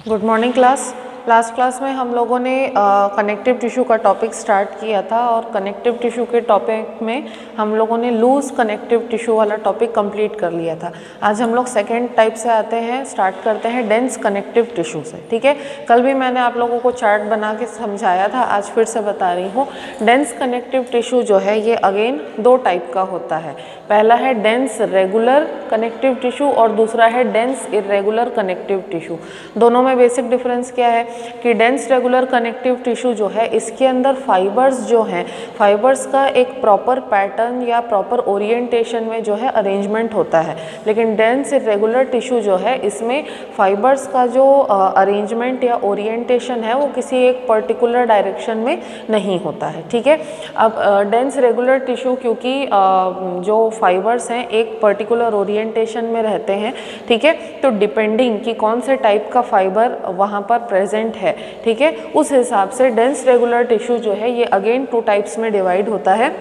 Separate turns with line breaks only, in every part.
Good morning class. Last class में हम लोगों ने कनेक्टिव टिश्यू का टॉपिक स्टार्ट किया था और कनेक्टिव टिश्यू के टॉपिक में हम लोगों ने लूज कनेक्टिव टिश्यू वाला टॉपिक कंप्लीट कर लिया था। आज हम लोग सेकेंड टाइप से आते हैं, स्टार्ट करते हैं डेंस कनेक्टिव टिश्यू से। ठीक है, कल भी मैंने आप लोगों को चार्ट बना के समझाया था, आज फिर से बता रही हूँ। डेंस कनेक्टिव टिश्यू जो है ये अगेन दो टाइप का होता है। पहला है डेंस रेगुलर कनेक्टिव टिश्यू और दूसरा है डेंस इरेगुलर कनेक्टिव टिश्यू। दोनों में बेसिक डिफरेंस क्या है कि डेंस रेगुलर कनेक्टिव टिश्यू जो है इसके अंदर फाइबर्स जो हैं, फाइबर्स का एक प्रॉपर पैटर्न या प्रॉपर ओरिएंटेशन में जो है अरेंजमेंट होता है। लेकिन डेंस इरेगुलर टिश्यू जो है इसमें फाइबर्स का जो अरेंजमेंट या ओरिएंटेशन है वो किसी एक पर्टिकुलर डायरेक्शन में नहीं होता है। ठीक है, अब डेंस रेगुलर टिश्यू क्योंकि जो फाइबर्स हैं एक पर्टिकुलर ओरिएंटेशन में रहते हैं, ठीक है, तो डिपेंडिंग कि कौन से टाइप का फाइबर वहाँ पर प्रेजेंट है, ठीक है, उस हिसाब से डेंस रेगुलर टिश्यू जो है ये अगेन टू टाइप्स में डिवाइड होता है।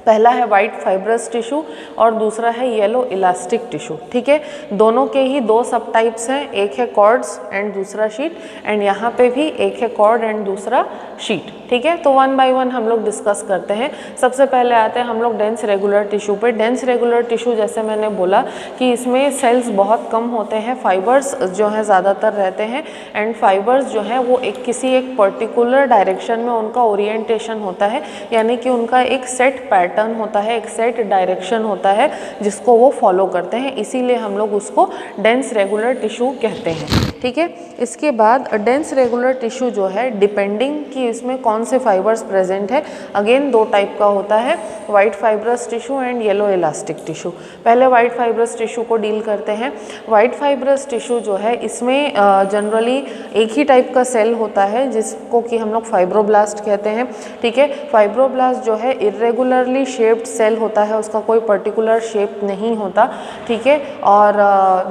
पहला है वाइट फाइब्रस टिश्यू और दूसरा है येलो इलास्टिक टिश्यू। ठीक है, दोनों के ही दो सब टाइप्स हैं, एक है कॉर्ड्स एंड दूसरा शीट, एंड यहाँ पे भी एक है कॉर्ड एंड दूसरा शीट। ठीक है, तो वन बाय वन हम लोग डिस्कस करते हैं। सबसे पहले आते हैं हम लोग डेंस रेगुलर टिश्यू पे। डेंस रेगुलर टिश्यू जैसे मैंने बोला कि इसमें सेल्स बहुत कम होते हैं, फाइबर्स जो हैं ज़्यादातर रहते हैं, एंड फाइबर्स जो हैं वो किसी एक पर्टिकुलर डायरेक्शन में उनका ओरिएंटेशन होता है, यानी कि उनका एक सेट पैटर्न होता है, एक सेट डायरेक्शन होता है जिसको वो फॉलो करते हैं, इसीलिए हम लोग उसको डेंस रेगुलर टिश्यू कहते हैं। ठीक है, इसके बाद डेंस रेगुलर टिश्यू जो है डिपेंडिंग कि इसमें कौन से फाइबर्स प्रेजेंट है, अगेन दो टाइप का होता है, white fibrous tissue and yellow elastic tissue. पहले वाइट फाइब्रस टिश्यू को डील करते हैं। वाइट फाइब्रस टिश्यू जो है इसमें जनरली एक ही टाइप का सेल होता है जिसको कि हम लोग फाइब्रोब्लास्ट कहते हैं। ठीक है, फाइब्रोब्लास्ट जो है इरेगुलरली शेप्ड सेल होता है, उसका कोई पर्टिकुलर शेप नहीं होता। ठीक है, और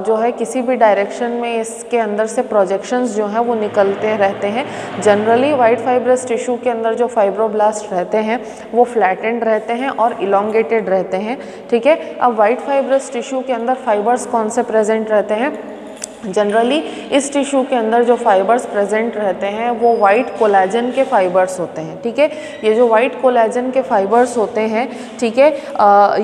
जो है किसी भी डायरेक्शन में इसके अंदर से प्रोजेक्शंस जो हैं वो निकलते रहते हैं। जनरली वाइट फाइब्रस टिश्यू के अंदर जो फाइब्रोब्लास्ट रहते हैं वो फ्लैटेंड रहते हैं और इलोंगेटेड रहते हैं। ठीक है, अब वाइट फाइब्रस टिश्यू के अंदर फाइबर्स कौन से प्रेजेंट रहते हैं? जनरली इस टिश्यू के अंदर जो फाइबर्स प्रेजेंट रहते हैं वो वाइट कोलेजन के फाइबर्स होते हैं। ठीक है, ये जो वाइट कोलेजन के फाइबर्स होते हैं, ठीक है,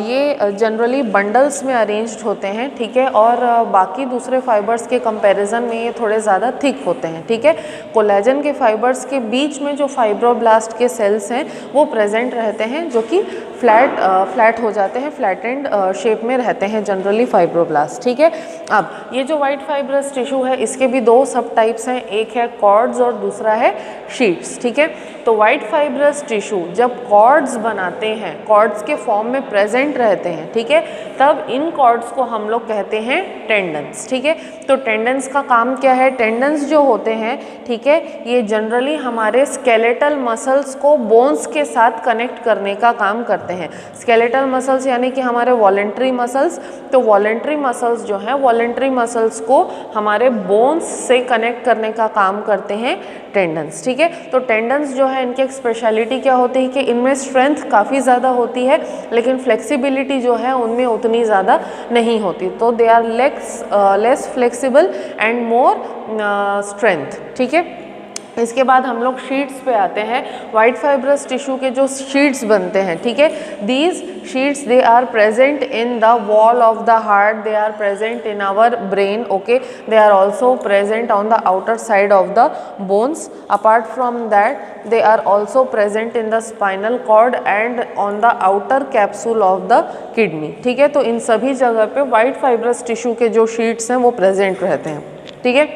ये जनरली बंडल्स में अरेंज्ड होते हैं। ठीक है, और बाकी दूसरे फाइबर्स के कंपैरिजन में ये थोड़े ज़्यादा थिक होते हैं। ठीक है, कोलेजन के फाइबर्स के बीच में जो फाइब्रोब्लास्ट के सेल्स हैं वो प्रेजेंट रहते हैं, जो कि फ्लैट हो जाते हैं, फ्लैटेंड शेप में रहते हैं जनरली फाइब्रोब्लास्ट। ठीक है, अब ये जो वाइट फाइब्रस टिश्यू है इसके भी दो सब टाइप्स हैं, एक है कॉर्ड्स और दूसरा है शीट्स। ठीक है, तो वाइट फाइब्रस टिश्यू जब कॉर्ड्स बनाते हैं, कॉर्ड्स के फॉर्म में प्रेजेंट रहते हैं, ठीक है, तब इन कॉर्ड्स को हम लोग कहते हैं टेंडन्स। ठीक है, तो टेंडन्स का काम क्या है? टेंडन्स जो होते हैं, ठीक है, ये जनरली हमारे स्केलेटल मसल्स को बोन्स के साथ कनेक्ट करने का काम करते हैं। स्केलेटल मसल्स यानी कि हमारे वॉलेंट्री मसल्स, तो वॉलेंट्री मसल्स जो हैं, वॉलेंट्री मसल्स को हमारे बोन्स से कनेक्ट करने का काम करते हैं टेंडन्स। ठीक है, तो टेंडन्स जो है इनकी एक स्पेशलिटी क्या होती है कि इनमें स्ट्रेंथ काफ़ी ज़्यादा होती है लेकिन फ्लेक्सिबिलिटी जो है उनमें उतनी ज़्यादा नहीं होती, तो they are less flexible and more strength. ठीक है, इसके बाद हम लोग शीट्स पे आते हैं। वाइट फाइब्रस टिश्यू के जो शीट्स बनते हैं, ठीक है, these sheets they are present in the wall of the heart, they are present in our brain, okay, they are also present on the outer side of the bones. Apart from that they are also present in the spinal cord and on the outer capsule of the kidney. ठीक है, तो इन सभी जगह पे white fibrous tissue के जो sheets हैं वो प्रेजेंट रहते हैं। ठीक है,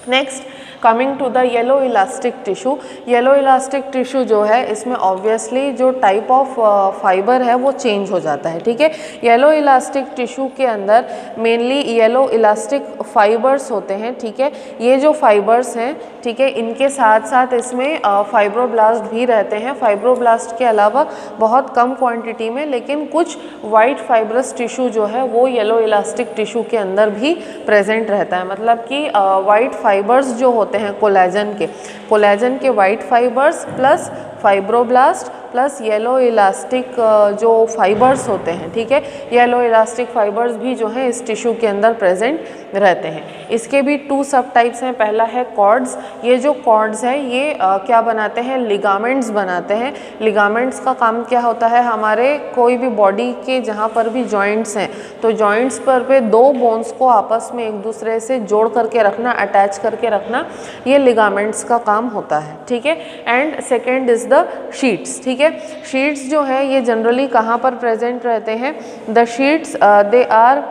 next coming to the yellow elastic tissue. Yellow elastic tissue जो है इसमें ऑब्वियसली जो टाइप ऑफ फाइबर है वो चेंज हो जाता है। ठीक है, येलो इलास्टिक टिश्यू के अंदर मेनली येलो इलास्टिक फाइबर्स होते हैं। ठीक है, ये जो फाइबर्स हैं, ठीक है, इनके साथ साथ इसमें फाइब्रोब्लास्ट भी रहते हैं। फाइब्रोब्लास्ट के अलावा बहुत कम क्वांटिटी में, लेकिन कुछ वाइट फाइब्रस टिश्यू जो है वो येलो इलास्टिक टिश्यू के अंदर भी प्रेजेंट रहता है। मतलब कि वाइट फाइबर्स जो होते हैं कोलेजन के white fibres plus fibroblast plus yellow elastic जो फाइबर्स होते हैं, ठीक है, येलो इलास्टिक फाइबर्स भी जो है इस टिश्यू के अंदर प्रेजेंट रहते हैं। इसके भी 2 सब टाइप्स हैं। पहला है कॉर्ड्स। ये जो कॉर्ड्स है ये क्या बनाते हैं, लिगामेंट्स बनाते हैं। लिगामेंट्स का काम क्या होता है, हमारे कोई भी बॉडी के जहाँ पर भी जॉइंट्स हैं तो जॉइंट्स पर पे 2 बोन्स को आपस में एक दूसरे से जोड़ करके रखना, अटैच करके रखना, ये लिगामेंट्स का काम होता है, ठीक है। And second is the sheets, ठीक है। शीट्स जो है ये जनरली कहाँ पर प्रेजेंट रहते हैं, the sheets they are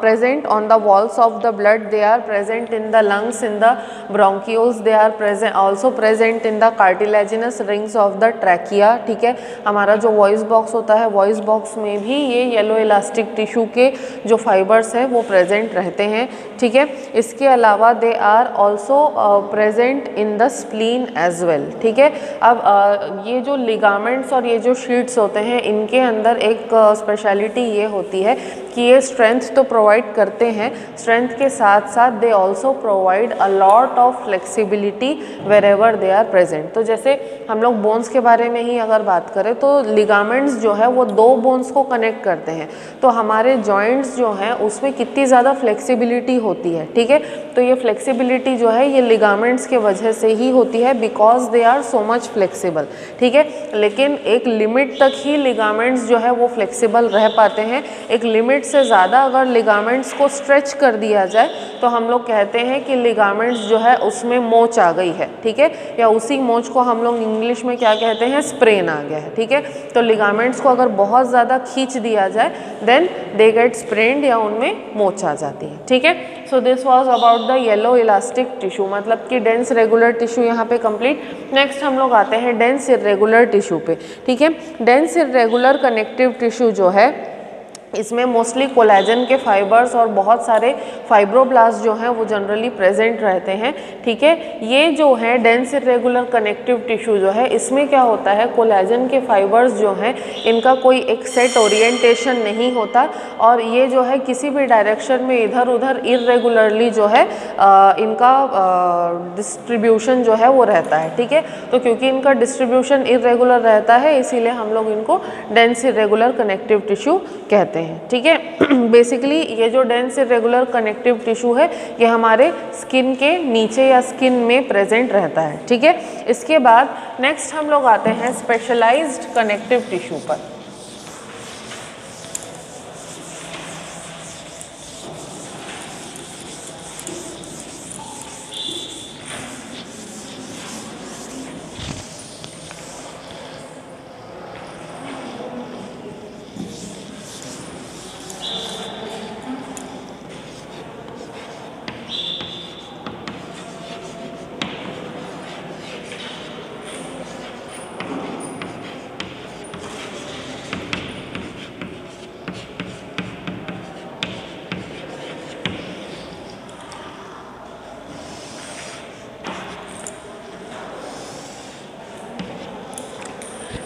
present on the walls of the blood, they are present in the lungs, in the bronchioles, they are present also present in the cartilaginous rings of the trachea, ठीक है। हमारा जो voice box होता है, voice box में भी ये yellow elastic tissue के जो फाइबर्स हैं वो प्रेजेंट रहते हैं, ठीक है। इसके अलावा they are also present in the spleen as well, ठीक है। अब ये जो लिगामेंट्स और ये जो शीट्स होते हैं इनके अंदर एक स्पेशलिटी ये होती है कि ये स्ट्रेंथ तो प्रोवाइड करते हैं, स्ट्रेंथ के साथ साथ they also provide a lot of flexibility wherever they are present. तो जैसे हम लोग बोन्स के बारे में ही अगर बात करें तो लिगामेंट्स जो है वो 2 बोन्स को कनेक्ट करते हैं, तो हमारे जॉइंट्स जो हैं उसमें कितनी ज़्यादा फ्लेक्सिबिलिटी होती है, ठीक है। तो ये फ्लेक्सिबिलिटी जो है ये लिगामेंट्स के वजह से ही होती है, because they are so much flexible, ठीक है। लेकिन एक लिमिट तक ही लिगामेंट्स जो है वो फ्लेक्सिबल रह पाते हैं। एक लिमिट से ज़्यादा अगर लिगामेंट्स को स्ट्रेच कर दिया जाए तो हम लोग कहते हैं कि लिगामेंट्स जो है उसमें मोच आ गई है, ठीक है, या उसी मोच को हम लोग इंग्लिश में क्या कहते हैं, स्प्रेन आ गया है, ठीक है। तो लिगामेंट्स को अगर बहुत ज़्यादा खींच दिया जाए देन दे गेट स्प्रेन्ड, या उनमें मोच आ जाती है, ठीक है। So this was about the yellow elastic tissue, मतलब कि डेंस रेगुलर टिश्यू यहाँ पे कंप्लीट। नेक्स्ट हम लोग आते हैं डेंस इर्रेगुलर टिश्यू पे, ठीक है। डेंस इर्रेगुलर कनेक्टिव टिश्यू जो है इसमें मोस्टली कोलेजन के फाइबर्स और बहुत सारे फाइब्रोब्लास्ट जो हैं वो जनरली प्रेजेंट रहते हैं, ठीक है। ये जो है डेंस इर्रेगुलर कनेक्टिव टिश्यू जो है इसमें क्या होता है, कोलेजन के फाइबर्स जो हैं इनका कोई एक सेट ओरिएंटेशन नहीं होता और ये जो है किसी भी डायरेक्शन में इधर उधर इर्रेगुलरली जो है इनका डिस्ट्रीब्यूशन जो है वो रहता है, ठीक है। तो क्योंकि इनका डिस्ट्रीब्यूशन इर्रेगुलर रहता है इसीलिए हम लोग इनको डेंस इर्रेगुलर कनेक्टिव टिश्यू कहते हैं, ठीक है। बेसिकली ये जो डेंस इर्रेगुलर कनेक्टिव टिश्यू है ये हमारे स्किन के नीचे या स्किन में प्रेजेंट रहता है, ठीक है। इसके बाद नेक्स्ट हम लोग आते हैं स्पेशलाइज्ड कनेक्टिव टिश्यू पर।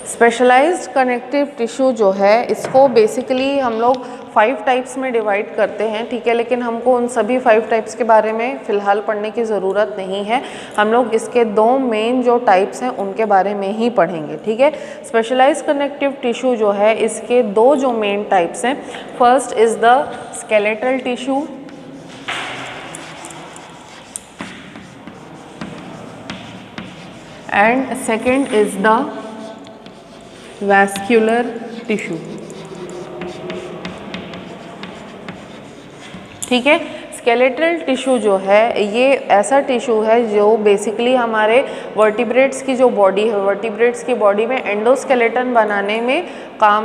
स्पेशलाइज्ड कनेक्टिव टिश्यू जो है इसको बेसिकली हम लोग 5 टाइप्स में डिवाइड करते हैं, ठीक है। लेकिन हमको उन सभी 5 टाइप्स के बारे में फ़िलहाल पढ़ने की ज़रूरत नहीं है, हम लोग इसके 2 मेन जो टाइप्स हैं उनके बारे में ही पढ़ेंगे, ठीक है। स्पेशलाइज्ड कनेक्टिव टिश्यू जो है इसके 2 जो मेन टाइप्स हैं, first is the skeletal tissue and second is the vascular tissue, ठीक है। स्केलेटल टिश्यू जो है ये ऐसा टिश्यू है जो बेसिकली हमारे वर्टिब्रेट्स की जो बॉडी है, वर्टिब्रेट्स की बॉडी में एंडोस्केलेटन बनाने में काम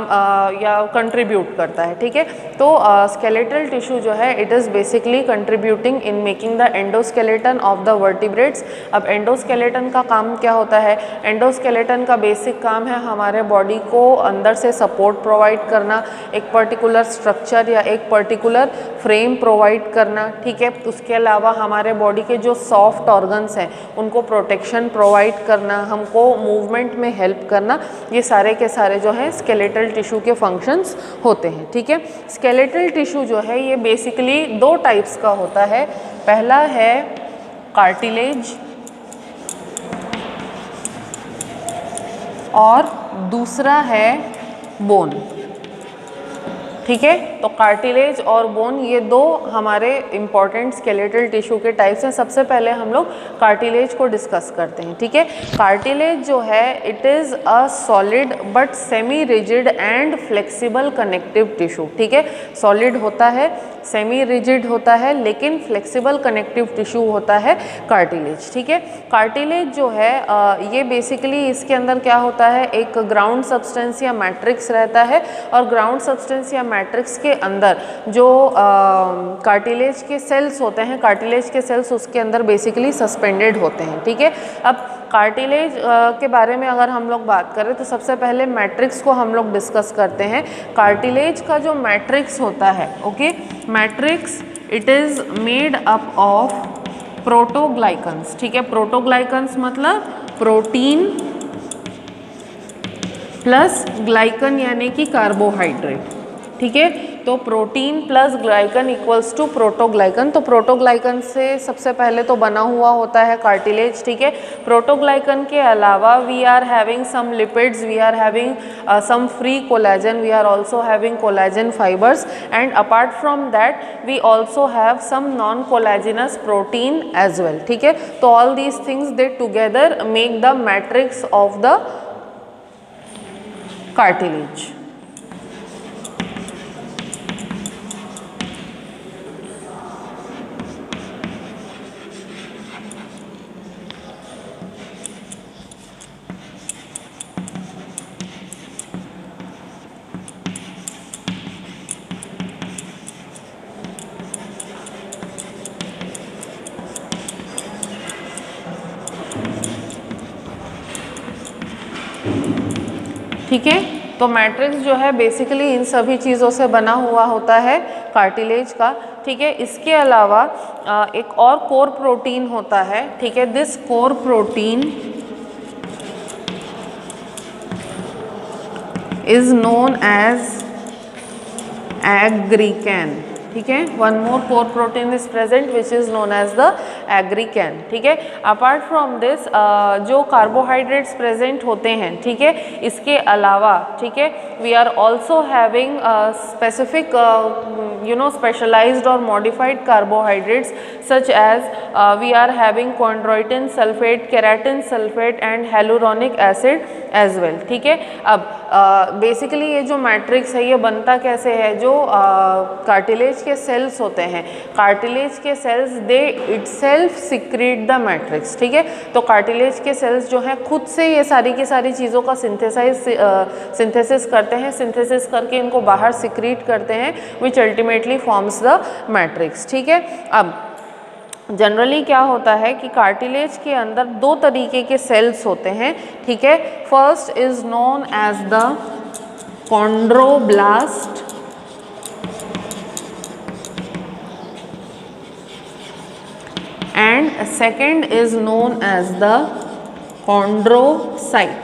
या कंट्रीब्यूट करता है, ठीक है। तो स्केलेटल टिश्यू जो है it is basically contributing in making the endoskeleton of the vertebrates. अब एंडोस्केलेटन का काम क्या होता है, एंडोस्केलेटन का बेसिक काम है हमारे बॉडी को अंदर से सपोर्ट प्रोवाइड करना, एक पर्टिकुलर स्ट्रक्चर या एक पर्टिकुलर फ्रेम प्रोवाइड करना, ठीक है। उसके अलावा हमारे बॉडी के जो सॉफ्ट ऑर्गन्स हैं उनको प्रोटेक्शन प्रोवाइड करना, हमको मूवमेंट में हेल्प करना, ये सारे के सारे जो हैं स्केलेटल टिश्यू के फंक्शंस होते हैं, ठीक है। स्केलेटल टिश्यू जो है ये बेसिकली 2 टाइप्स का होता है। पहला है कार्टिलेज और दूसरा है बोन। ठीक है, तो कार्टिलेज और बोन ये दो हमारे इंपॉर्टेंट स्केलेटल टिश्यू के टाइप्स हैं। सबसे पहले हम लोग कार्टिलेज को डिस्कस करते हैं। ठीक है, कार्टिलेज जो है it is a solid but semi rigid and flexible connective tissue. ठीक है, सॉलिड होता है, सेमी रिजिड होता है, लेकिन फ्लेक्सिबल कनेक्टिव टिश्यू होता है कार्टिलेज। ठीक है, कार्टिलेज जो है ये बेसिकली इसके अंदर क्या होता है, एक ग्राउंड सब्सटेंस या मैट्रिक्स रहता है, और ग्राउंड सब्सटेंस या मैट्रिक्स के अंदर जो कार्टिलेज के सेल्स होते हैं, कार्टिलेज के सेल्स उसके अंदर बेसिकली सस्पेंडेड होते हैं। ठीक है, अब कार्टिलेज के बारे में अगर हम लोग बात करें तो सबसे पहले मैट्रिक्स को हम लोग डिस्कस करते हैं। कार्टिलेज का जो मैट्रिक्स होता है, okay, matrix it is made up of proteoglycans. ठीक है, प्रोटोग्लाइकन्स मतलब प्रोटीन प्लस ग्लाइकन यानी कि कार्बोहाइड्रेट। ठीक है, तो protein plus glycan equals to proteoglycan. तो प्रोटोग्लाइकन से सबसे पहले तो बना हुआ होता है कार्टिलेज। ठीक है, प्रोटोग्लाइकन के अलावा we are having some lipids, we are having some free collagen, we are also having collagen fibres, and apart from that we also have some non collagenous protein as well. ठीक है, तो all these things they together make the matrix of the cartilage. ठीक है, तो matrix जो है basically इन सभी चीज़ों से बना हुआ होता है कार्टिलेज का। ठीक है, इसके अलावा एक और कोर प्रोटीन होता है। ठीक है, this core protein is known as aggrecan. ठीक है, one more core protein is present which is known as the aggrecan. ठीक है, अपार्ट फ्रॉम दिस जो कार्बोहाइड्रेट्स प्रेजेंट होते हैं, ठीक है, इसके अलावा, ठीक है, we are also having specific specialised और modified carbohydrates such as we are having chondroitin sulphate, keratin sulphate and hyaluronic acid as well. ठीक है, अब बेसिकली ये जो मैट्रिक्स है ये बनता कैसे है, जो कार्टिलेज के सेल्स होते हैं, कार्टिलेज के cells they itself secrete the matrix. ठीक है, तो कार्टिलेज के सेल्स जो हैं खुद से ये सारी की सारी चीज़ों का सिंथेसिस करते हैं, सिंथेसिस करके इनको बाहर सिक्रीट करते हैं, which ultimately forms the matrix. ठीक है, अब जनरली क्या होता है कि कार्टिलेज के अंदर दो तरीके के सेल्स होते हैं। ठीक है, first is known as the chondroblast and second is known as the chondrocyte.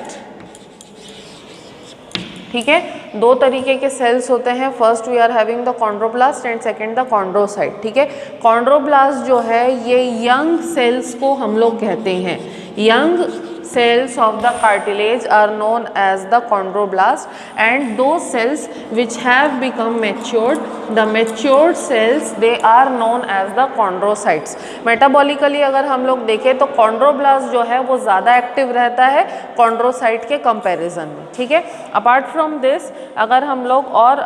ठीक है, दो तरीके के सेल्स होते हैं, first we are having the chondroblast and second the chondrocyte. ठीक है, कॉन्ड्रोब्लास्ट जो है ये यंग सेल्स को हम लोग कहते हैं, young cells of the cartilage are known as the chondroblast, and those cells which have become matured, the matured cells, they are known as the chondrocytes. metabolically अगर हम लोग देखें तो chondroblast जो है वो ज़्यादा एक्टिव रहता है chondrocyte के कंपैरिजन में। ठीक है, अपार्ट फ्रॉम दिस अगर हम लोग और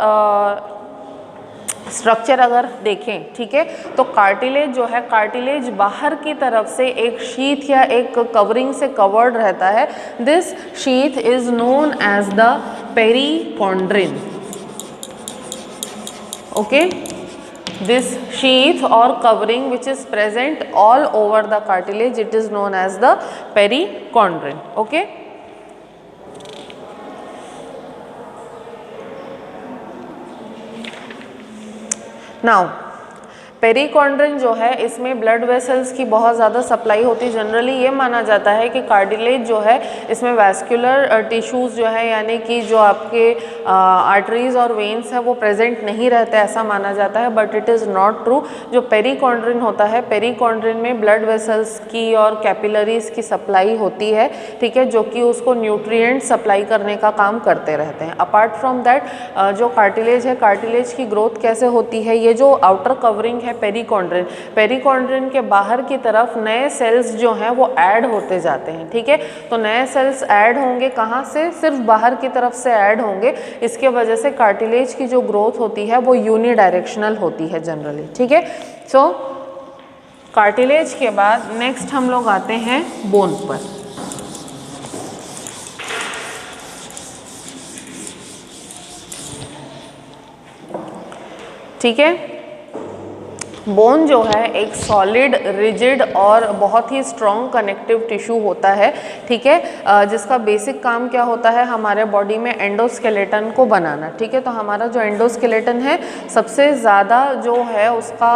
स्ट्रक्चर अगर देखें, ठीक है, तो कार्टिलेज जो है, कार्टिलेज बाहर की तरफ से एक शीथ या एक कवरिंग से कवर्ड रहता है। This sheath is known as the perichondrium. Okay, this sheath और covering which is present all over the cartilage, it is known as the perichondrium. Okay, Now, perichondrium जो है इसमें ब्लड वेसल्स की बहुत ज़्यादा सप्लाई होती है। जनरली ये माना जाता है कि कार्टिलेज जो है इसमें वैस्कुलर टिश्यूज़ जो है यानी कि जो आपके आर्टरीज और वेन्स है वो प्रेजेंट नहीं रहते, ऐसा माना जाता है, but it is not true. जो पेरिकॉन्ड्रिन होता है, पेरिकॉन्ड्रिन में ब्लड वेसल्स की और कैपिलरीज की सप्लाई होती है, ठीक है, जो कि उसको न्यूट्रिएंट सप्लाई करने का काम करते रहते हैं। अपार्ट फ्रॉम दैट जो कार्टिलेज है, कार्टिलेज की ग्रोथ कैसे होती है, ये जो आउटर कवरिंग है पेरिकॉन्ड्रिन, पेरिकॉन्ड्रिन के बाहर की तरफ नए सेल्स जो हैं वो ऐड होते जाते हैं, ठीक है। तो नए सेल्स ऐड होंगे कहाँ से, सिर्फ बाहर की तरफ से ऐड होंगे। इसके वजह से कार्टिलेज की जो ग्रोथ होती है वो यूनिडायरेक्शनल होती है जनरली, ठीक है। सो कार्टिलेज के बाद नेक्स्ट हम लोग आते हैं बोन पर। ठीक है, बोन जो है एक सॉलिड, रिजिड और बहुत ही स्ट्रॉन्ग कनेक्टिव टिश्यू होता है, ठीक है, जिसका बेसिक काम क्या होता है हमारे बॉडी में एंडोस्केलेटन को बनाना, ठीक है। तो हमारा जो एंडोस्केलेटन है सबसे ज़्यादा जो है उसका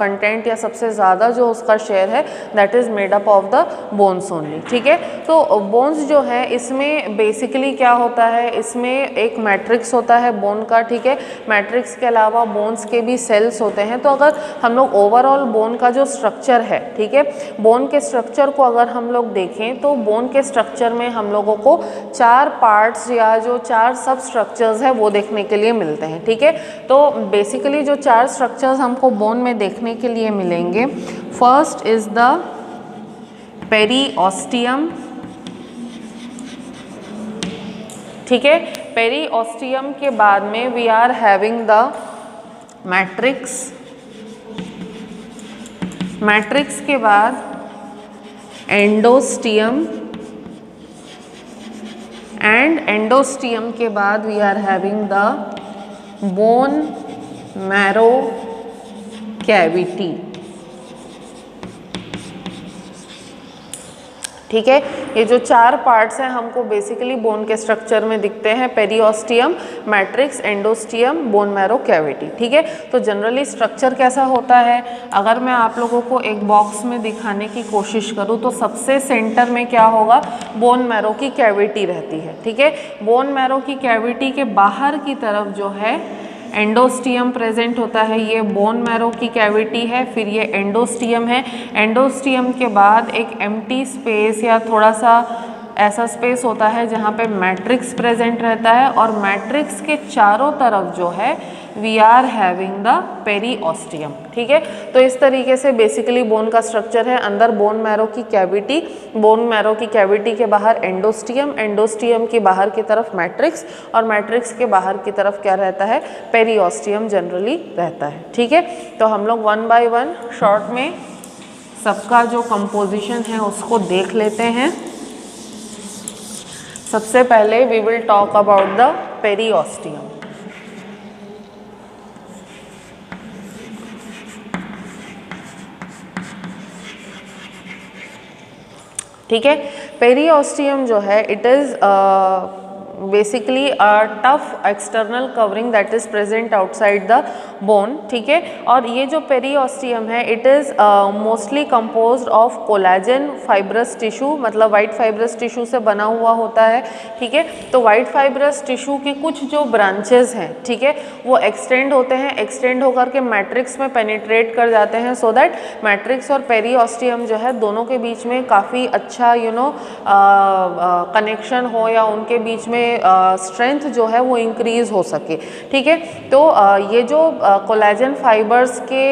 कंटेंट या सबसे ज़्यादा जो उसका शेयर है that is made up of the bones only, ठीक है। तो बोन्स जो है इसमें बेसिकली क्या होता है, इसमें एक मैट्रिक्स होता है बोन का, ठीक है। मैट्रिक्स के अलावा बोन्स के भी सेल्स होते हैं। तो अगर हम लोग ओवरऑल बोन का जो स्ट्रक्चर है, ठीक है, बोन के स्ट्रक्चर को अगर हम लोग देखें तो बोन के स्ट्रक्चर में हम लोगों को 4 पार्ट्स या जो 4 सब स्ट्रक्चर्स है वो देखने के लिए मिलते हैं, ठीक है। तो बेसिकली जो 4 स्ट्रक्चर्स हमको बोन में देखने के लिए मिलेंगे, फर्स्ट इज द पेरीओस्टियम, ठीक है। पेरीओस्टियम के बाद में we are having the matrix, matrix के बाद एंडोस्टियम एंड एंडोस्टियम के बाद we are having the bone marrow cavity, ठीक है। ये जो 4 पार्ट्स हैं हमको बेसिकली बोन के स्ट्रक्चर में दिखते हैं, पेरीओस्टियम, मैट्रिक्स, एंडोस्टियम, बोन मैरो कैविटी, ठीक है। तो जनरली स्ट्रक्चर कैसा होता है, अगर मैं आप लोगों को एक बॉक्स में दिखाने की कोशिश करूँ तो सबसे सेंटर में क्या होगा, बोन मैरो की कैविटी रहती है, ठीक है। बोन मैरो की कैविटी के बाहर की तरफ जो है एंडोस्टियम प्रेजेंट होता है, ये बोन मैरो की कैविटी है, फिर ये एंडोस्टियम है। एंडोस्टियम के बाद एक एम्प्टी स्पेस या थोड़ा सा ऐसा स्पेस होता है जहाँ पे मैट्रिक्स प्रेजेंट रहता है, और मैट्रिक्स के चारों तरफ जो है we are having the periosteum, ठीक है। तो इस तरीके से बेसिकली बोन का स्ट्रक्चर है, अंदर बोन मैरो की कैविटी, बोन मैरो की कैविटी के बाहर एंडोस्टियम, एंडोस्टियम की बाहर की तरफ मैट्रिक्स, और मैट्रिक्स के बाहर की तरफ क्या रहता है, पेरीओस्टियम जनरली रहता है, ठीक है। तो हम लोग 1 बाय 1 शॉर्ट में सबका जो कंपोजिशन है उसको देख लेते हैं। सबसे पहले we will talk about the periosteum, ठीक है। पेरीओस्टियम जो है it is basically a tough external covering that is present outside the bone, ठीक है। और ये जो पेरीओस्टियम है it is mostly composed of collagen fibrous tissue, मतलब वाइट फाइब्रस टिश्यू से बना हुआ होता है, ठीक है। तो वाइट फाइब्रस टिश्यू की कुछ जो ब्रांचेस हैं, ठीक है, वो एक्सटेंड होते हैं, एक्सटेंड होकर के मैट्रिक्स में पेनिट्रेट कर जाते हैं, सो दैट मैट्रिक्स और पेरीओस्टियम जो है दोनों के बीच में काफ़ी अच्छा कनेक्शन हो या उनके बीच में स्ट्रेंथ जो है वो इंक्रीज हो सके, ठीक है। तो ये जो कोलेजन फाइबर्स के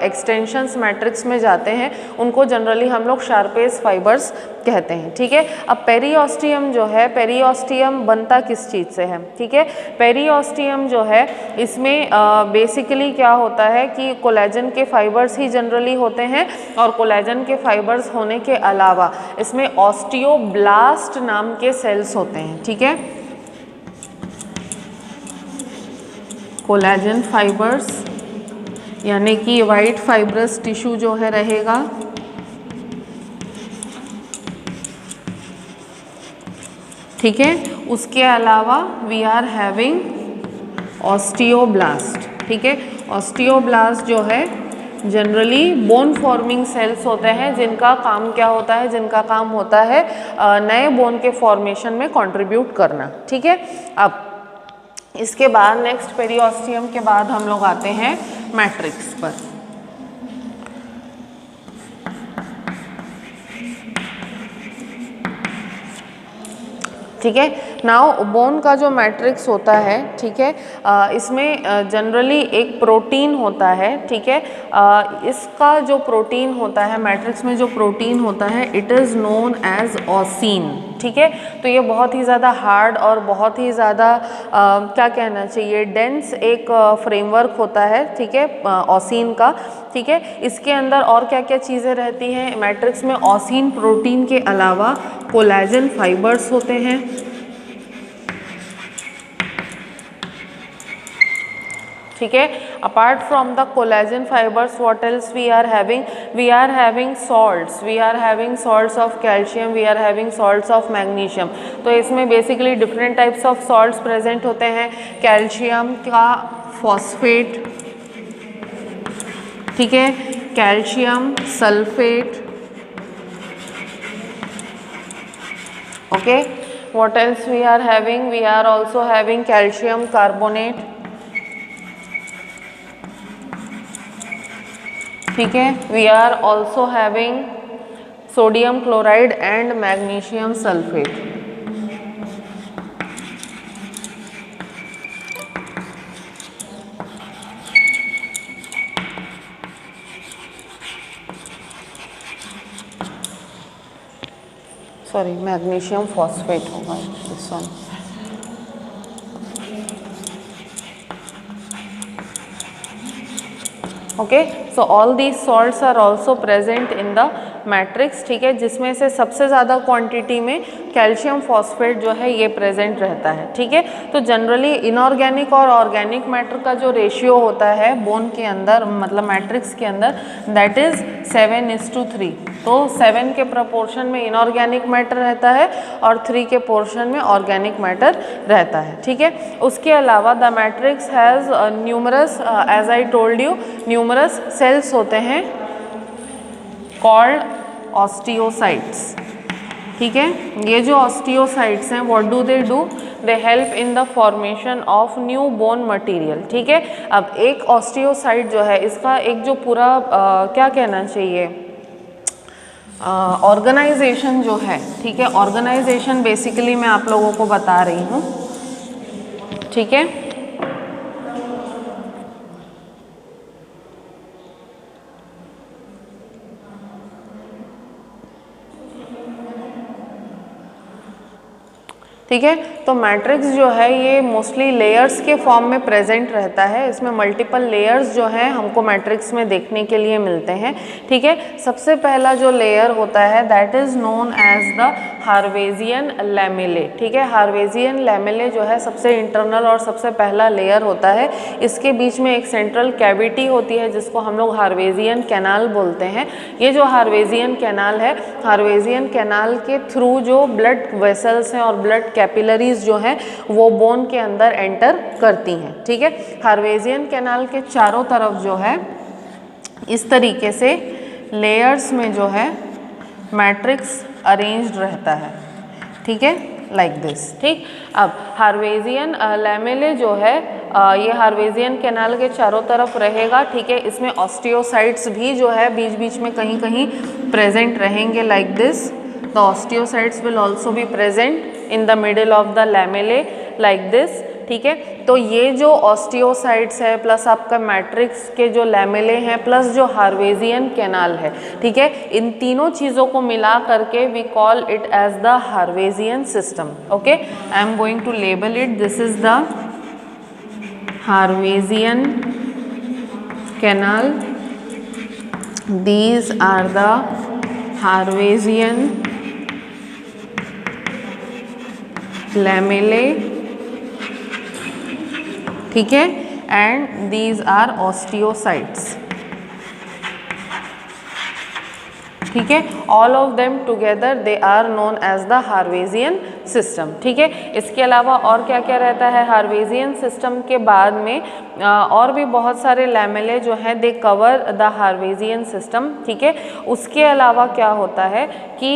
एक्सटेंशंस मैट्रिक्स में जाते हैं उनको जनरली हम लोग शार्पेस फाइबर्स कहते हैं, ठीक है। अब पेरीओस्टियम जो है, पेरीओस्टियम बनता किस चीज़ से है, ठीक है। पेरीओस्टियम जो है इसमें बेसिकली क्या होता है कि कोलेजन के फाइबर्स ही जनरली होते हैं, और कोलेजन के फाइबर्स होने के अलावा इसमें ऑस्टियोब्लास्ट नाम के सेल्स होते हैं, ठीक है। कोलेजन फाइबर्स यानी कि वाइट फाइब्रस टिश्यू जो है रहेगा, ठीक है। उसके अलावा वी आर हैविंग ऑस्टियोब्लास्ट, ठीक है। ऑस्टियोब्लास्ट जो है जनरली बोन फॉर्मिंग सेल्स होते हैं जिनका काम क्या होता है, जिनका काम होता है नए बोन के फॉर्मेशन में कंट्रीब्यूट करना। ठीक है, अब इसके बाद नेक्स्ट पेरियोस्टियम के बाद हम लोग आते हैं मैट्रिक्स पर। ठीक है, नाउ बोन का जो मैट्रिक्स होता है, ठीक है, इसमें जनरली एक प्रोटीन होता है। ठीक है, इसका जो प्रोटीन होता है, मैट्रिक्स में जो प्रोटीन होता है, it is known as ossein. ठीक है, तो ये बहुत ही ज़्यादा हार्ड और बहुत ही ज़्यादा क्या कहना चाहिए, डेंस एक फ्रेमवर्क होता है। ठीक है, ऑसिन का। ठीक है, इसके अंदर और क्या क्या चीज़ें रहती हैं मैट्रिक्स में, ऑसिन प्रोटीन के अलावा कोलेजन फाइबर्स होते हैं। ठीक है, apart from the collagen fibres what else we are having, we are having salts, we are having salts of calcium, we are having salts of magnesium. तो इसमें basically different types of salts present होते हैं। Calcium का phosphate, ठीक है, calcium sulphate, okay, what else we are having, we are also having calcium carbonate। ठीक है, we are also having sodium chloride and magnesium sulfate। Sorry, magnesium phosphate होगा this one. Okay, so all these salts are also present in the matrix. ठीक है, जिसमें से सबसे ज़्यादा quantity में कैल्शियम फॉस्फेट जो है ये प्रेजेंट रहता है। ठीक है, तो जनरली इनऑर्गेनिक और ऑर्गेनिक मैटर का जो रेशियो होता है बोन के अंदर, मतलब मैट्रिक्स के अंदर, दैट इज़ 7:3। तो 7 के प्रपोर्शन में इनऑर्गेनिक मैटर रहता है और 3 के पोर्शन में ऑर्गेनिक मैटर रहता है। ठीक है, उसके अलावा the matrix has numerous, as I told you, numerous cells होते हैं कॉल्ड ऑस्टियोसाइट्स। ठीक है, ये जो ऑस्टियोसाइट्स हैं what do, they help in the formation of new bone material. ठीक है, अब एक ऑस्टियोसाइट जो है, इसका एक जो पूरा क्या कहना चाहिए, ऑर्गेनाइजेशन जो है, ठीक है, ऑर्गेनाइजेशन बेसिकली मैं आप लोगों को बता रही हूँ। ठीक है, ठीक है, तो मैट्रिक्स जो है ये मोस्टली लेयर्स के फॉर्म में प्रेजेंट रहता है। इसमें मल्टीपल लेयर्स जो हैं हमको मैट्रिक्स में देखने के लिए मिलते हैं। ठीक है, सबसे पहला जो लेयर होता है that is known as the Haversian lamellae. ठीक है, हार्वेजियन लैमेले जो है सबसे इंटरनल और सबसे पहला लेयर होता है। इसके बीच में एक सेंट्रल कैविटी होती है जिसको हम लोग हार्वेजियन कैनाल बोलते हैं। ये जो हार्वेजियन कैनाल है, हार्वेजियन कैनाल के थ्रू जो ब्लड वेसल्स हैं और ब्लड कैपिलरीज जो हैं वो बोन के अंदर एंटर करती हैं। ठीक है, हार्वेजियन कैनाल के चारों तरफ जो है इस तरीके से लेयर्स में जो है मैट्रिक्स अरेंज्ड रहता है। ठीक है, लाइक दिस। ठीक, अब हार्वेजियन लैमेले जो है ये हार्वेजियन कैनाल के चारों तरफ रहेगा। ठीक है, इसमें ऑस्टियोसाइट्स भी जो है बीच बीच में कहीं कहीं प्रेजेंट रहेंगे, like this. The osteocytes will also be present in the middle of the lamellae, like this. ठीक है, तो ये जो ऑस्टियोसाइट्स है प्लस आपका मैट्रिक्स के जो लैमेले हैं प्लस जो हार्वेजियन कैनाल है, ठीक है, इन तीनों चीज़ों को मिला करके we call it as the Haversian system. Okay, I am going to label it, this is the Haversian canal, these are the Haversian lamellae, ठीक है, एंड दीज आर ऑस्टियोसाइट्स। ठीक है, all of them together they are known as the Haversian system, ठीक है। इसके अलावा और क्या क्या रहता है, हार्वेजियन सिस्टम के बाद में और भी बहुत सारे लैमेले जो हैं दे कवर द हार्वेजियन सिस्टम, ठीक है। उसके अलावा क्या होता है कि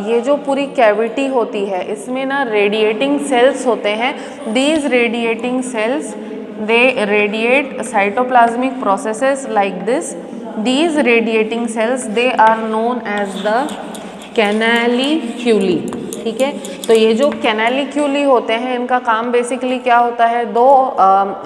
ये जो पूरी कैविटी होती है इसमें ना रेडिएटिंग सेल्स होते हैं। These radiating cells they radiate cytoplasmic processes like this. These radiating cells they are known as the canaliculi, ठीक है। तो ये जो कैनालिक्यूली होते हैं इनका काम बेसिकली क्या होता है, दो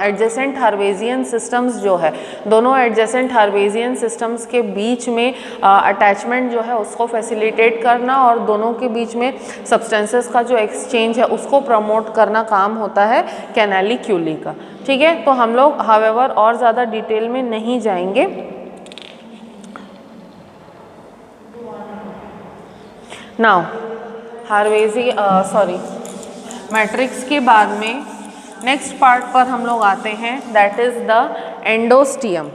एडजेसेंट हार्वेजियन सिस्टम्स जो है, दोनों एडजेसेंट हार्वेजियन सिस्टम्स के बीच में अटैचमेंट जो है उसको फैसिलिटेट करना और दोनों के बीच में सब्सटेंसेस का जो एक्सचेंज है उसको प्रमोट करना काम होता है कैनालिक्यूली का, ठीक है। तो हम लोग हावेवर और ज़्यादा डिटेल में नहीं जाएंगे। नाउ मैट्रिक्स के बाद में नेक्स्ट पार्ट पर हम लोग आते हैं, दैट इज द एंडोस्टियम,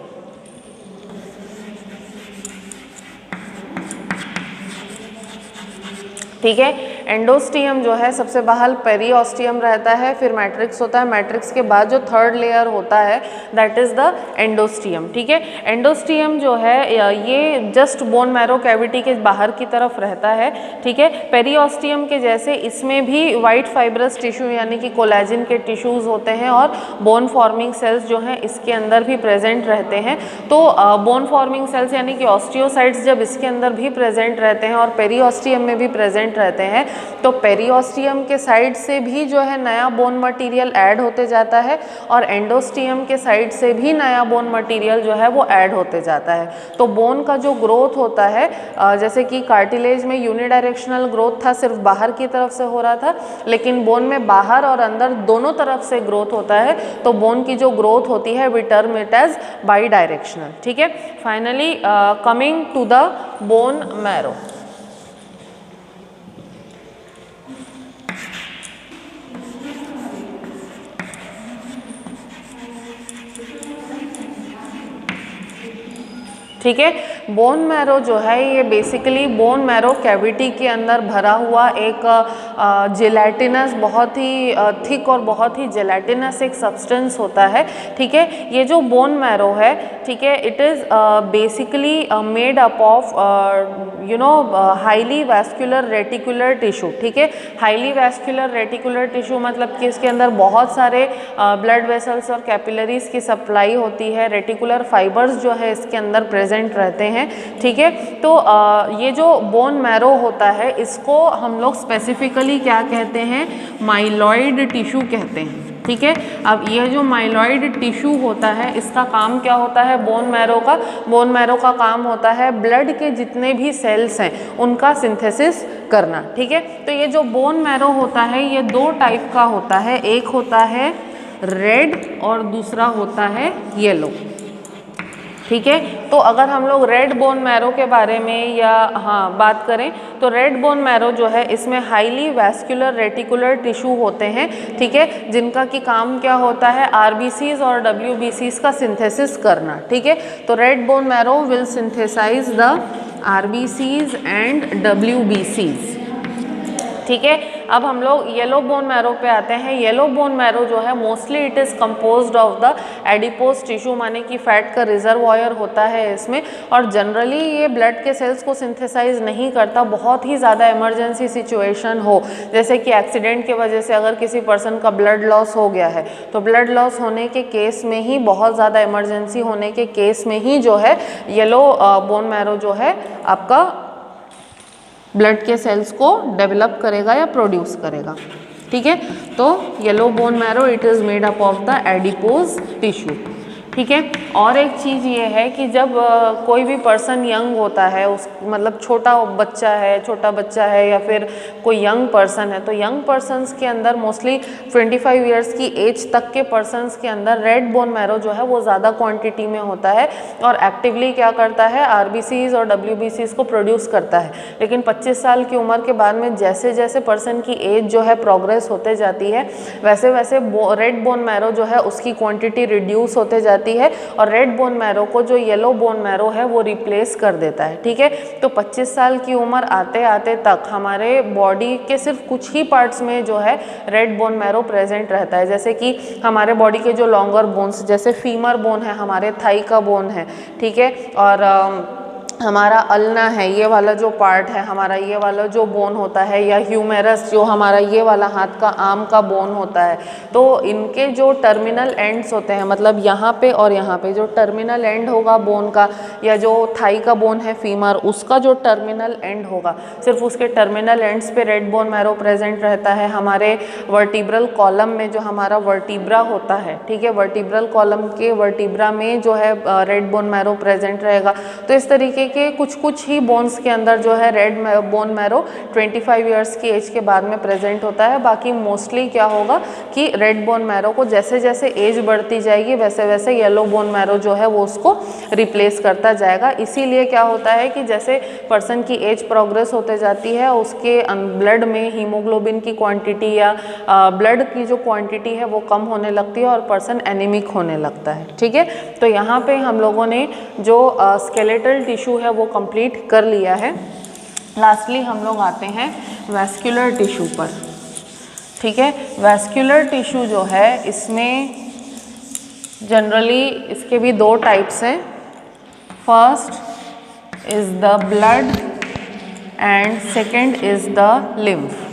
ठीक है। एंडोस्टियम जो है सबसे बाहर पेरियोस्टियम रहता है, फिर मैट्रिक्स होता है, मैट्रिक्स के बाद जो थर्ड लेयर होता है दैट इज़ द एंडोस्टियम, ठीक है। एंडोस्टियम जो है ये जस्ट बोन मैरो कैविटी के बाहर की तरफ रहता है, ठीक है। पेरियोस्टियम के जैसे इसमें भी वाइट फाइब्रस टिश्यू यानी कि कोलेजन के टिश्यूज़ होते हैं और बोन फॉर्मिंग सेल्स जो हैं इसके अंदर भी प्रेजेंट रहते हैं। तो बोन फॉर्मिंग सेल्स यानी कि ऑस्टियोसाइट्स जब इसके अंदर भी प्रेजेंट रहते हैं और पेरियोस्टियम में भी प्रेजेंट रहते हैं तो पेरियोस्टियम के साइड से भी जो है नया बोन मटेरियल ऐड होते जाता है और एंडोस्टियम के साइड से भी नया बोन मटेरियल जो है वो ऐड होते जाता है। तो बोन का जो ग्रोथ होता है जैसे कि कार्टिलेज में यूनिडायरेक्शनल ग्रोथ था, सिर्फ बाहर की तरफ से हो रहा था, लेकिन बोन में बाहर और अंदर दोनों तरफ से ग्रोथ होता है। तो बोन की जो ग्रोथ होती है we term it as bidirectional, ठीक है। Finally coming to the bone marrow, ठीक है। बोन मैरो जो है ये बेसिकली बोन मैरो कैविटी के अंदर भरा हुआ एक जेलेटिनस, बहुत ही थिक और बहुत ही जेलेटिनस एक सब्सटेंस होता है, ठीक है। ये जो बोन मैरो है, ठीक है, it is basically made up of highly vascular reticular tissue, ठीक है। हाईली वैस्कुलर रेटिकुलर टिश्यू मतलब कि इसके अंदर बहुत सारे ब्लड वेसल्स और कैपिलरीज की सप्लाई होती है, रेटिकुलर फाइबर्स जो है इसके अंदर प्रेजेंट रहते हैं, ठीक है। तो ये जो बोन मैरो होता है इसको हम लोग स्पेसिफिकली क्या कहते हैं, माइलॉइड टिश्यू कहते हैं, ठीक है। अब ये जो माइलॉइड टिश्यू होता है इसका काम क्या होता है, बोन मैरो का काम होता है ब्लड के जितने भी सेल्स हैं उनका सिंथेसिस करना, ठीक है। तो ये जो बोन मैरो होता है ये दो टाइप का होता है, एक होता है रेड और दूसरा होता है येलो, ठीक है। तो अगर हम लोग रेड बोन मैरो के बारे में या बात करें तो रेड बोन मैरो जो है इसमें हाईली वैस्कुलर रेटिकुलर टिश्यू होते हैं, ठीक है, जिनका की काम क्या होता है आरबीसीज और डब्ल्यूबीसीज का सिंथेसिस करना, ठीक है। तो red bone marrow will synthesise the RBCs and डब्ल्यूबीसीज, ठीक है। अब हम लोग येलो बोन मैरो पे आते हैं। येलो बोन मैरो जो है mostly it is composed of the adipose tissue, माने कि फैट का रिजर्वॉयर होता है इसमें, और जनरली ये ब्लड के सेल्स को सिंथेसाइज नहीं करता। बहुत ही ज़्यादा इमरजेंसी सिचुएशन हो, जैसे कि एक्सीडेंट की वजह से अगर किसी पर्सन का ब्लड लॉस हो गया है तो ब्लड लॉस होने के केस में ही, बहुत ज़्यादा इमरजेंसी होने के केस में ही जो है येलो बोन मैरो जो है आपका ब्लड के सेल्स को डेवलप करेगा या प्रोड्यूस करेगा, ठीक है। तो yellow bone marrow it is made up of the adipose tissue, ठीक है। और एक चीज़ ये है कि जब कोई भी पर्सन यंग होता है, उस मतलब छोटा बच्चा है या फिर कोई यंग पर्सन है, तो यंग पर्सन्स के अंदर मोस्टली 25 इयर्स की एज तक के पर्सन्स के अंदर रेड बोन मैरो जो है वो ज़्यादा क्वांटिटी में होता है और एक्टिवली क्या करता है आरबीसीज और डब्ल्यूबीसीज को प्रोड्यूस करता है। लेकिन 25 साल की उम्र के बाद में जैसे जैसे पर्सन की एज जो है प्रोग्रेस होते जाती है वैसे वैसे रेड बोन मैरो जो है उसकी क्वांटिटी रिड्यूस होते जाती जाती है और रेड बोन मैरो को जो येलो बोन मैरो है वो रिप्लेस कर देता है। ठीक है, तो 25 साल की उम्र आते आते तक हमारे बॉडी के सिर्फ कुछ ही पार्ट्स में जो है रेड बोन मैरो प्रेजेंट रहता है, जैसे कि हमारे बॉडी के जो लॉन्गर बोन्स जैसे फीमर बोन है, हमारे थाई का बोन है, ठीक है, और हमारा अल्ना है, ये वाला जो पार्ट है हमारा, ये वाला जो बोन होता है, या ह्यूमेरस जो हमारा ये वाला हाथ का आर्म का बोन होता है, तो इनके जो टर्मिनल एंड्स होते हैं, मतलब यहाँ पे और यहाँ पे जो टर्मिनल एंड होगा बोन का, या जो थाई का बोन है फीमर, उसका जो टर्मिनल एंड होगा, सिर्फ उसके टर्मिनल एंड्स पे रेड बोन मैरो प्रेजेंट रहता है। हमारे वर्टिब्रल कॉलम में जो हमारा वर्टिब्रा होता है, ठीक है, वर्टिब्रल कॉलम के वर्टिब्रा में जो है रेड बोन मैरो प्रेजेंट रहेगा। तो इस तरीके के कुछ ही बोन्स के अंदर जो है रेड बोन मैरो 25 इयर्स की एज के बाद में प्रेजेंट होता है। बाकी मोस्टली क्या होगा कि रेड बोन मैरो को जैसे जैसे एज बढ़ती जाएगी वैसे वैसे येलो बोन मैरो जो है वो उसको रिप्लेस करता जाएगा। इसीलिए क्या होता है कि जैसे पर्सन की एज प्रोग्रेस होते जाती है उसके ब्लड में हीमोग्लोबिन की क्वांटिटी या ब्लड की जो क्वांटिटी है वो कम होने लगती है और पर्सन एनीमिक होने लगता है। ठीक है, तो यहाँ पे हम लोगों ने जो स्केलेटल टिश्यू है वो कंप्लीट कर लिया है। लास्टली हम लोग आते हैं वैस्कुलर टिश्यू पर। ठीक है, वैस्कुलर टिश्यू जो है इसमें जनरली इसके भी दो टाइप्स हैं। First is the blood and second is the lymph.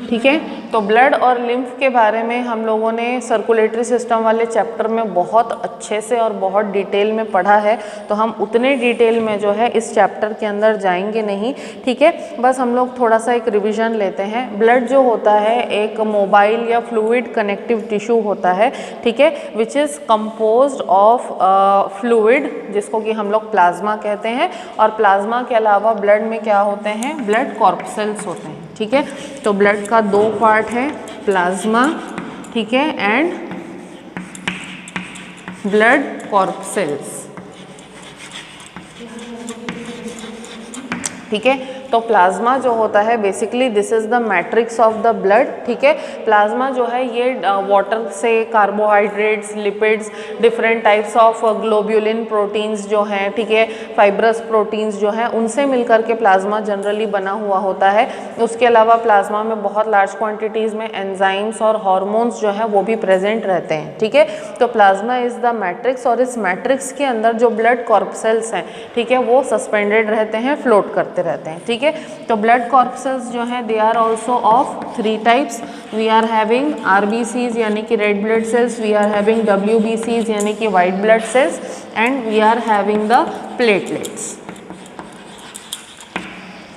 ठीक है, तो ब्लड और लिम्फ के बारे में हम लोगों ने सर्कुलेटरी सिस्टम वाले चैप्टर में बहुत अच्छे से और बहुत डिटेल में पढ़ा है, तो हम उतने डिटेल में जो है इस चैप्टर के अंदर जाएंगे नहीं। ठीक है, बस हम लोग थोड़ा सा एक रिवीजन लेते हैं। ब्लड जो होता है एक मोबाइल या फ्लूइड कनेक्टिव टिश्यू होता है, ठीक है, which is composed of fluid जिसको कि हम लोग प्लाज्मा कहते हैं, और प्लाज्मा के अलावा ब्लड में क्या होते हैं, ब्लड कॉर्पसेल्स होते हैं। ठीक है, तो ब्लड का दो पार्ट है, प्लाज्मा, ठीक है, एंड ब्लड कॉर्पसेल्स। ठीक है, तो प्लाज्मा जो होता है basically this is the matrix of the blood. ठीक है, प्लाज्मा जो है ये वाटर से carbohydrates, lipids, different types of globulin proteins जो हैं, ठीक है, फाइब्रस प्रोटीन्स जो हैं, उनसे मिलकर के प्लाज्मा जनरली बना हुआ होता है। उसके अलावा प्लाज्मा में बहुत लार्ज क्वांटिटीज़ में एंजाइम्स और हार्मोन्स जो हैं वो भी प्रेजेंट रहते हैं। ठीक है, तो प्लाज्मा इज़ द मैट्रिक्स, और इस मैट्रिक्स के अंदर जो ब्लड कॉर्पसेल्स हैं, ठीक है, वो सस्पेंडेड रहते हैं, फ्लोट करते रहते हैं। ठीक है, तो ब्लड कॉर्पसेल्स जो हैं they are also of 3 types. We are having RBCs यानी कि red blood cells, we are having WBCs यानी कि white blood cells, and we are having the platelets.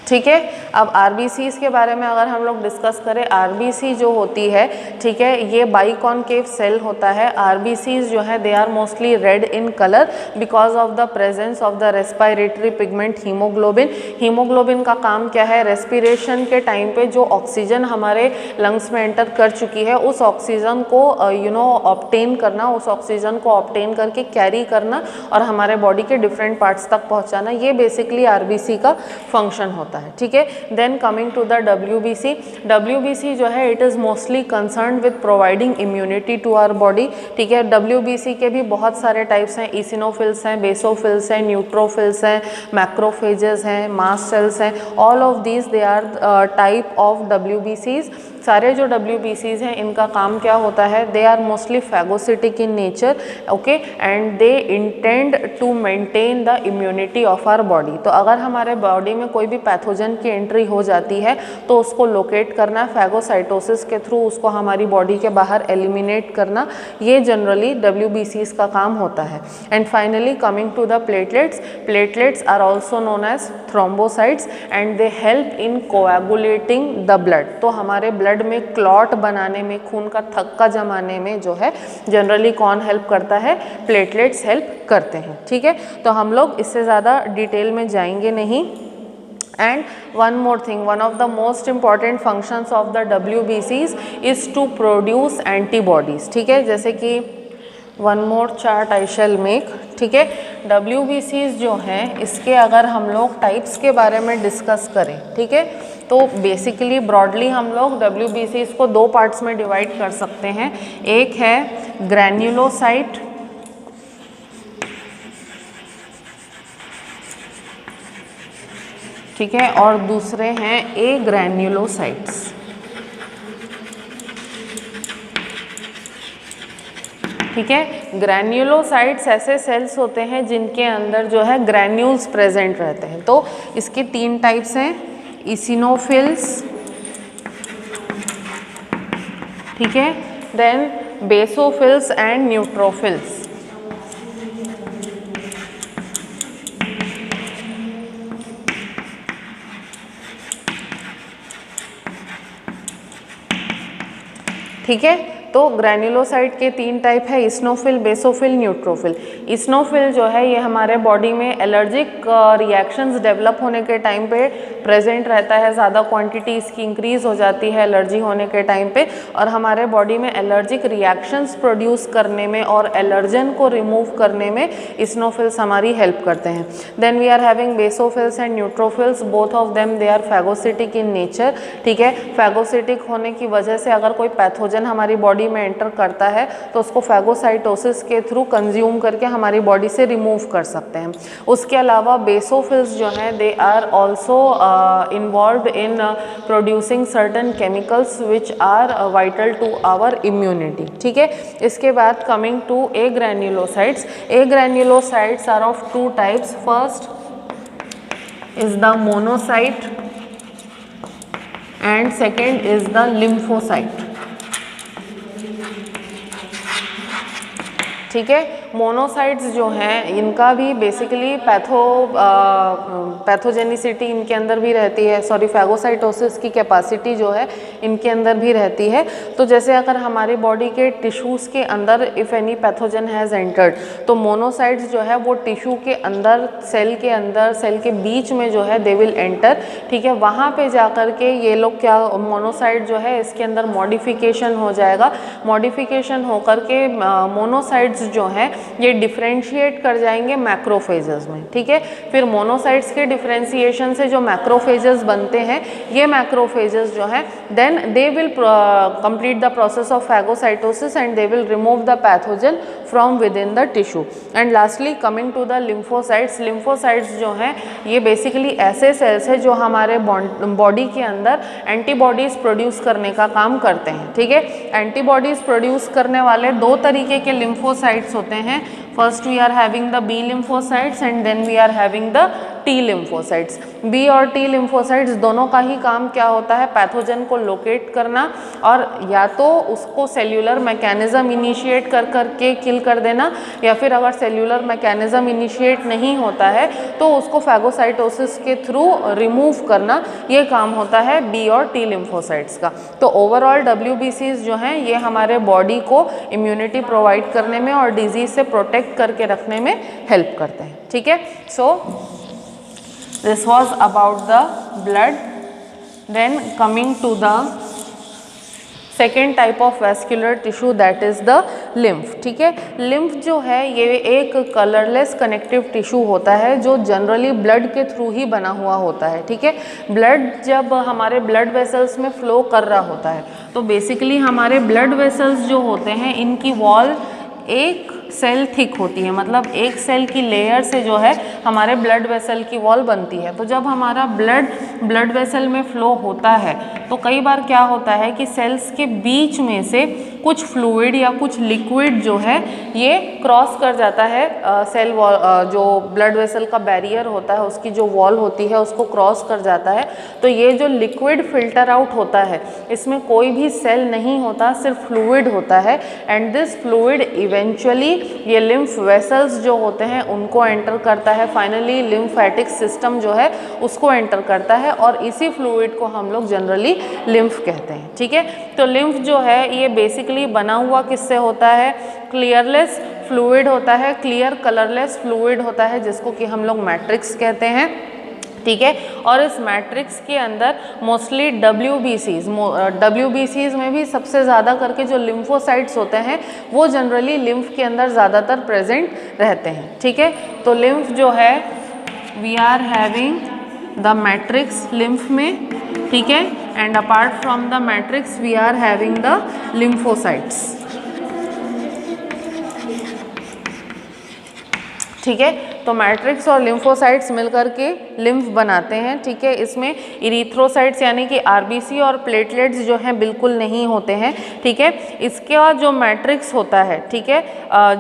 ठीक है, अब RBCs के बारे में अगर हम लोग डिस्कस करें, RBC जो होती है, ठीक है, ये बाइकॉनकेव सेल होता है। RBCs जो है they are mostly red in colour because of the presence of the respiratory pigment haemoglobin. Haemoglobin का काम क्या है, रेस्पिरेशन के टाइम पे जो ऑक्सीजन हमारे लंग्स में एंटर कर चुकी है उस ऑक्सीजन को ऑब्टेन करना, उस ऑक्सीजन को ऑब्टेन करके कैरी करना और हमारे बॉडी के डिफरेंट पार्ट्स तक पहुँचाना, ये बेसिकली RBC का फंक्शन होता है। ठीक है, then coming to the WBC। WBC जो है it is mostly concern with providing immunity to our body. ठीक है, WBC के भी बहुत सारे टाइप्स हैं, ईसिनोफिल्स हैं, बेसोफिल्स हैं, न्यूट्रोफिल्स हैं, मैक्रोफेजेस हैं, मास्ट सेल्स हैं, all of these they are type of WBCs। सारे जो WBCs हैं इनका काम क्या होता है, they are mostly phagocytic in nature, okay, and they intend to maintain the immunity of our body. तो अगर हमारे बॉडी में कोई भी पैथोजन की एंट्री हो जाती है तो उसको लोकेट करना, फैगोसाइटोसिस के थ्रू उसको हमारी बॉडी के बाहर एलिमिनेट करना, ये जनरली WBCs का काम होता है। And finally coming to the platelets, platelets are also known as thrombocytes and they help in coagulating the blood. तो हमारे ब्लड में क्लॉट बनाने में, खून का थक्का जमाने में जो है जनरली कौन हेल्प करता है, प्लेटलेट्स हेल्प करते हैं। ठीक है, तो हम लोग इससे ज़्यादा डिटेल में जाएंगे नहीं। And one more thing, one of the most important functions of the WBCs is to produce antibodies। ठीक है, जैसे कि one more chart I shall make। ठीक है, WBCs जो हैं इसके अगर हम लोग टाइप्स के बारे में डिस्कस करें, ठीक है, तो बेसिकली ब्रॉडली हम लोग WBCs को दो पार्ट्स में डिवाइड कर सकते हैं। एक है ग्रैन्युलोसाइट, ठीक है, और दूसरे हैं एग्रैन्युलोसाइट्स। ठीक है, ग्रैन्युलोसाइट्स ऐसे सेल्स होते हैं जिनके अंदर जो है ग्रैन्यूल्स प्रेजेंट रहते हैं। तो इसके तीन टाइप्स हैं, इसिनोफिल्स, ठीक है, देन बेसोफिल्स एंड न्यूट्रोफिल्स। ठीक है, तो ग्रैन्युलोसाइट के तीन टाइप है, इस्नोफिल, बेसोफिल, न्यूट्रोफिल। इस्नोफिल जो है ये हमारे बॉडी में एलर्जिक रिएक्शंस डेवलप होने के टाइम पे प्रेजेंट रहता है, ज़्यादा क्वांटिटी इसकी इंक्रीज हो जाती है एलर्जी होने के टाइम पे, और हमारे बॉडी में एलर्जिक रिएक्शंस प्रोड्यूस करने में और एलर्जन को रिमूव करने में इस्नोफिल्स हमारी हेल्प करते हैं। Then we are having basophils and neutrophils, both of them they are phagocytic in nature. ठीक है, फैगोसिटिक होने की वजह से अगर कोई पैथोजन हमारी बॉडी में एंटर करता है तो उसको फैगोसाइटोसिस के थ्रू कंज्यूम करके हमारी बॉडी से रिमूव कर सकते हैं। उसके अलावा बेसोफिल्स जो हैं they are also involved in producing certain chemicals which are vital to our immunity. ठीक है, इसके बाद coming to agranulocytes. Agranulocytes are of two types. First is the monocyte and second is the lymphocyte. ठीक है, monocytes जो हैं इनका भी बेसिकली पैथोजेनिसिटी इनके अंदर भी रहती है, सॉरी फैगोसाइटोसिस की कैपेसिटी जो है इनके अंदर भी रहती है। तो जैसे अगर हमारी बॉडी के टिश्यूज़ के अंदर if any pathogen has entered, तो मोनोसाइट्स जो है वो टिश्यू के अंदर, सेल के बीच में जो है दे विल एंटर। ठीक है, वहाँ पे जा कर के ये लोग क्या, मोनोसाइट जो है इसके अंदर मॉडिफिकेशन हो जाएगा। मॉडिफिकेशन होकर के मोनोसाइट्स जो है ये डिफरेंशिएट कर जाएंगे मैक्रोफेजेस में। ठीक है, फिर मोनोसाइट्स के डिफरेंशिएशन से जो मैक्रोफेजेस बनते हैं, ये मैक्रोफेजेस जो है then they will complete the process of phagocytosis and they will remove the pathogen from within the tissue. And lastly coming to the lymphocytes. Lymphocytes जो हैं ये बेसिकली ऐसे सेल्स हैं जो हमारे बॉडी के अंदर एंटीबॉडीज प्रोड्यूस करने का काम करते हैं। ठीक है, एंटीबॉडीज प्रोड्यूस करने वाले दो तरीके के लिम्फोसाइट्स होते हैं। First we are having the B lymphocytes and then we are having the T lymphocytes. B और टी लिम्फोसाइट्स दोनों का ही काम क्या होता है, पैथोजन को लोकेट करना और या तो उसको सेल्यूलर मैकेनिज्म इनिशिएट कर करके किल कर देना, या फिर अगर सेल्यूलर मैकेनिज्म इनिशिएट नहीं होता है तो उसको फैगोसाइटोसिस के थ्रू रिमूव करना, ये काम होता है बी और टी लिम्फोसाइट्स का। तो ओवरऑल WBCs जो हैं ये हमारे बॉडी को इम्यूनिटी प्रोवाइड करने में और डिजीज से प्रोटेक्ट करके रखने में हेल्प करते हैं। ठीक है, सो this was about the blood. Then coming to the second type of vascular tissue, that is the lymph. ठीक है, lymph जो है ये एक कलरलेस कनेक्टिव टिश्यू होता है जो जनरली ब्लड के थ्रू ही बना हुआ होता है। ठीक है, ब्लड जब हमारे ब्लड वेसल्स में फ्लो कर रहा होता है तो बेसिकली हमारे ब्लड वेसल्स जो होते हैं इनकी वॉल एक सेल थिक होती है, मतलब एक सेल की लेयर से जो है हमारे ब्लड वेसल की वॉल बनती है। तो जब हमारा ब्लड वेसल में फ्लो होता है तो कई बार क्या होता है कि सेल्स के बीच में से कुछ फ्लूइड या कुछ लिक्विड जो है ये क्रॉस कर जाता है सेल वॉल, जो ब्लड वेसल का बैरियर होता है उसकी जो वॉल होती है उसको क्रॉस कर जाता है। तो ये जो लिक्विड फिल्टर आउट होता है इसमें कोई भी सेल नहीं होता, सिर्फ फ्लूइड होता है। एंड दिस फ्लूइड इवेंचुअली ये लिम्फ वेसल्स जो होते हैं उनको एंटर करता है, फाइनली लिम्फेटिक सिस्टम जो है उसको एंटर करता है और इसी फ्लूइड को हम लोग जनरली लिम्फ कहते हैं। ठीक है, तो लिम्फ जो है ये बेसिकली बना हुआ किससे होता है, क्लियरलेस फ्लूइड होता है, क्लियर कलरलेस फ्लूइड होता है जिसको कि हम लोग मैट्रिक्स कहते हैं। ठीक है, और इस मैट्रिक्स के अंदर मोस्टली WBCs में भी सबसे ज़्यादा करके जो लिम्फोसाइट्स होते हैं वो जनरली लिम्फ के अंदर ज़्यादातर प्रेजेंट रहते हैं। ठीक है, तो लिम्फ जो है we are having the matrix lymph में ठीक है, and apart from the matrix we are having the lymphocytes. ठीक है, तो मैट्रिक्स और लिम्फोसाइट्स मिलकर के लिम्फ बनाते हैं। ठीक है, इसमें इरिथ्रोसाइट्स यानी कि आरबीसी और प्लेटलेट्स जो हैं बिल्कुल नहीं होते हैं। ठीक है, इसका जो मैट्रिक्स होता है, ठीक है,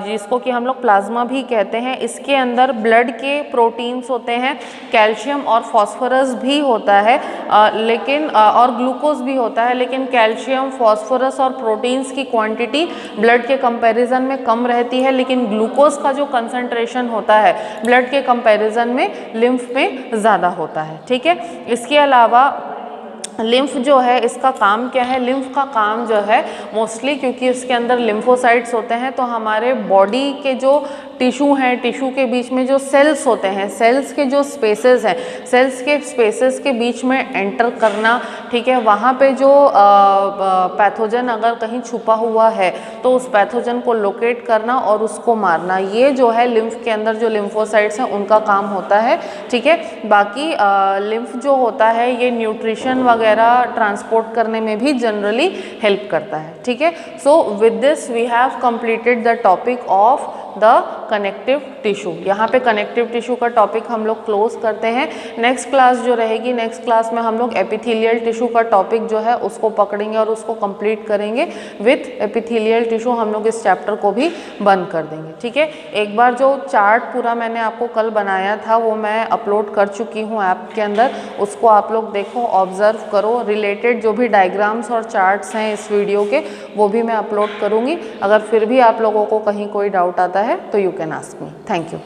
जिसको कि हम लोग प्लाज्मा भी कहते हैं, इसके अंदर ब्लड के प्रोटीन्स होते हैं, कैल्शियम और फॉस्फोरस भी होता है, लेकिन और ग्लूकोज भी होता है, लेकिन कैल्शियम, फॉस्फोरस और प्रोटीन्स की क्वांटिटी ब्लड के कंपैरिजन में कम रहती है, लेकिन ग्लूकोज का जो कंसंट्रेशन होता है ब्लड के कंपैरिजन में लिम्फ में ज़्यादा होता है। ठीक है, इसके अलावा लिम्फ जो है इसका काम क्या है? लिम्फ का काम जो है मोस्टली, क्योंकि इसके अंदर लिम्फोसाइट्स होते हैं, तो हमारे बॉडी के जो टिश्यू हैं, टिश्यू के बीच में जो सेल्स होते हैं, सेल्स के जो स्पेसेस हैं, सेल्स के स्पेसेस के बीच में एंटर करना। ठीक है, वहाँ पे जो पैथोजन अगर कहीं छुपा हुआ है तो उस पैथोजन को लोकेट करना और उसको मारना, ये जो है लिम्फ के अंदर जो लिम्फोसाइट्स हैं उनका काम होता है। ठीक है, बाकी लिम्फ जो होता है ये न्यूट्रिशन वगैरह ट्रांसपोर्ट करने में भी जनरली हेल्प करता है। ठीक है, so with this we have completed the topic of the connective tissue. यहाँ पे कनेक्टिव टिश्यू का टॉपिक हम लोग क्लोज करते हैं। नेक्स्ट क्लास जो रहेगी, नेक्स्ट क्लास में हम लोग एपिथेलियल टिश्यू का टॉपिक जो है उसको पकड़ेंगे और उसको कंप्लीट करेंगे। विथ एपिथेलियल टिश्यू हम लोग इस चैप्टर को भी बंद कर देंगे। ठीक है, एक बार जो चार्ट पूरा मैंने आपको कल बनाया था वो मैं अपलोड कर चुकी हूँ ऐप के अंदर, उसको आप लोग देखो, ऑब्जर्व करो। रिलेटेड जो भी डायग्राम्स और चार्ट्स हैं इस वीडियो के वो भी मैं अपलोड करूँगी। अगर फिर भी आप लोगों को कहीं कोई डाउट आता है तो you can ask me. Thank you.